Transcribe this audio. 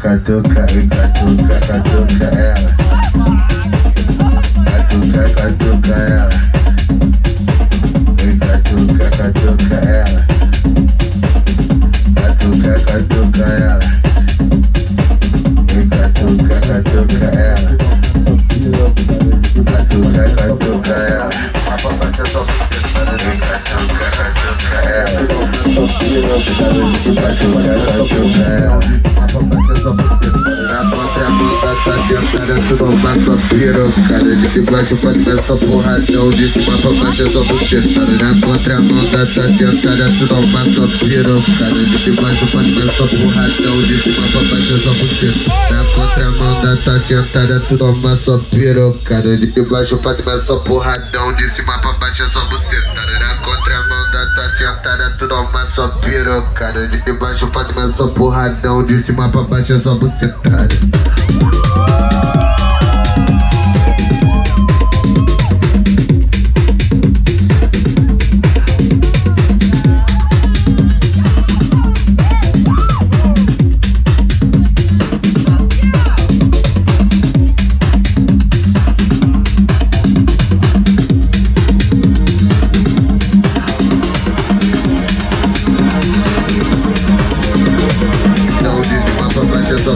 Catuca, catuca, catuca ela. Catuca, catuca ela. Catuca, catuca ela. Catuca, catuca ela. Catuca, catuca ela. Catuca, catuca ela. Catuca, catuca ela. Catuca, catuca ela. Na contramão da sua sentada, tu não passa pirocada. De baixo pra cima só porradão, de cima pra baixo é só bucetada. Na contramão da sua sentada, tu não passa pirocada. De baixo pra cima só porradão, de cima pra baixo é só bucetada. Na contramão da sua sentada, tu toma só pirocada. De baixo pra cima só porradão, de cima pra baixo é só bucetada. Na contramão da tua sentada, tu toma só pirocada. De baixo pra cima só porradão, de cima pra baixo é só bucetada. Então de cima pra baixo é só